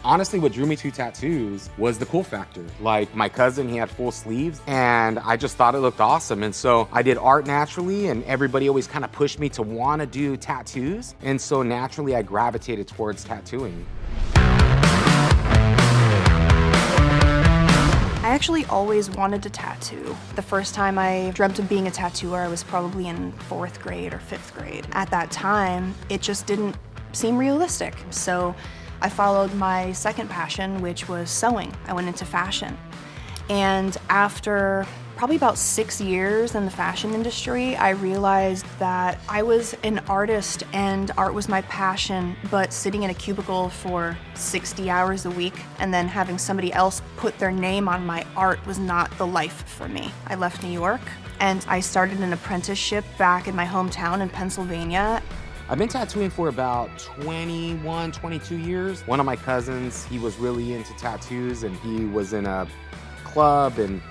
Honestly, what drew me to tattoos was the cool factor. Like my cousin, he had full sleeves and I just thought it looked awesome. And so I did art naturally and everybody always kind of pushed me to want to do tattoos. And so naturally I gravitated towards tattooing. I actually always wanted to tattoo. The first time I dreamt of being a tattooer, I was probably in 4th grade or 5th grade. At that time, it just didn't seem realistic. So I followed my second passion, which was sewing. I went into fashion. And after probably about 6 years in the fashion industry, I realized that I was an artist and art was my passion, but sitting in a cubicle for 60 hours a week and then having somebody else put their name on my art was not the life for me. I left New York and I started an apprenticeship back in my hometown in Pennsylvania. I've been tattooing for about 21, 22 years. One of my cousins, he was really into tattoos and he was in a club and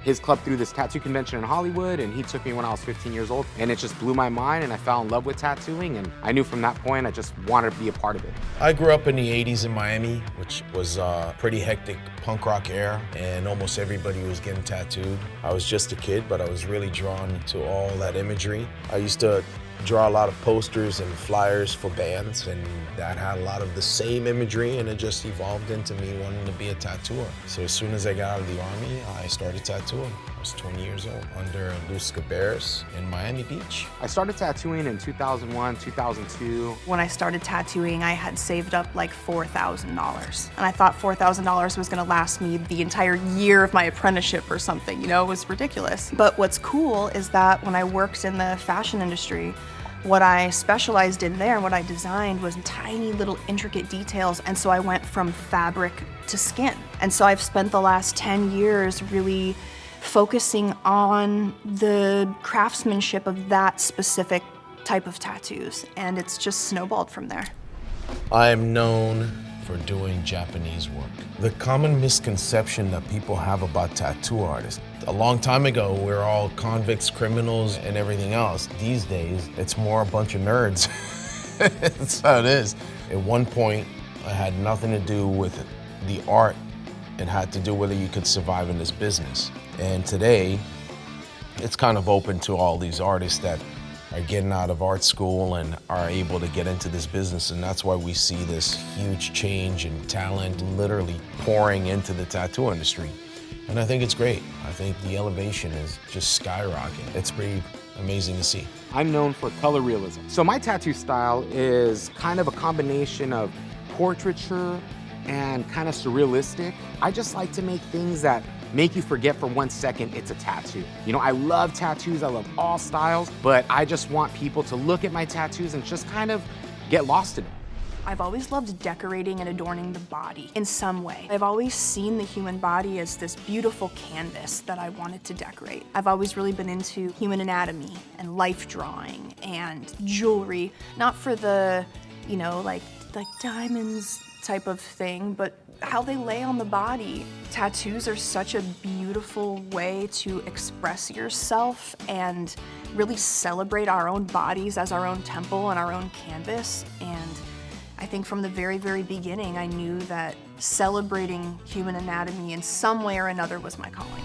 his club threw this tattoo convention in Hollywood and he took me when I was 15 years old and it just blew my mind and I fell in love with tattooing and I knew from that point I just wanted to be a part of it. I grew up in the 80s in Miami, which was a pretty hectic punk rock era and almost everybody was getting tattooed. I was just a kid, but I was really drawn to all that imagery. I used to draw a lot of posters and flyers for bands and that had a lot of the same imagery and it just evolved into me wanting to be a tattooer. So as soon as I got out of the Army, I started tattooing. I was 20 years old under Luz Cabarrus in Miami Beach. I started tattooing in 2001, 2002. When I started tattooing, I had saved up like $4,000. And I thought $4,000 was gonna last me the entire year of my apprenticeship or something, you know, it was ridiculous. But what's cool is that when I worked in the fashion industry, what I specialized in there and what I designed was tiny little intricate details, and so I went from fabric to skin. And so I've spent the last 10 years really focusing on the craftsmanship of that specific type of tattoos, and it's just snowballed from there. I'm known for doing Japanese work. The common misconception that people have about tattoo artists, a long time ago, we were all convicts, criminals, and everything else. These days, it's more a bunch of nerds. That's how it is. At one point, it had nothing to do with the art. It had to do whether you could survive in this business. And today, it's kind of open to all these artists that are getting out of art school and are able to get into this business, and that's why we see this huge change in talent literally pouring into the tattoo industry. And I think it's great. I think the elevation is just skyrocketing. It's pretty amazing to see. I'm known for color realism. So my tattoo style is kind of a combination of portraiture and kind of surrealistic. I just like to make things that make you forget for 1 second it's a tattoo. You know, I love tattoos, I love all styles, but I just want people to look at my tattoos and just kind of get lost in it. I've always loved decorating and adorning the body in some way. I've always seen the human body as this beautiful canvas that I wanted to decorate. I've always really been into human anatomy and life drawing and jewelry, not for the, you know, like diamonds type of thing, but how they lay on the body. Tattoos are such a beautiful way to express yourself and really celebrate our own bodies as our own temple and our own canvas. And I think from the very, very beginning, I knew that celebrating human anatomy in some way or another was my calling.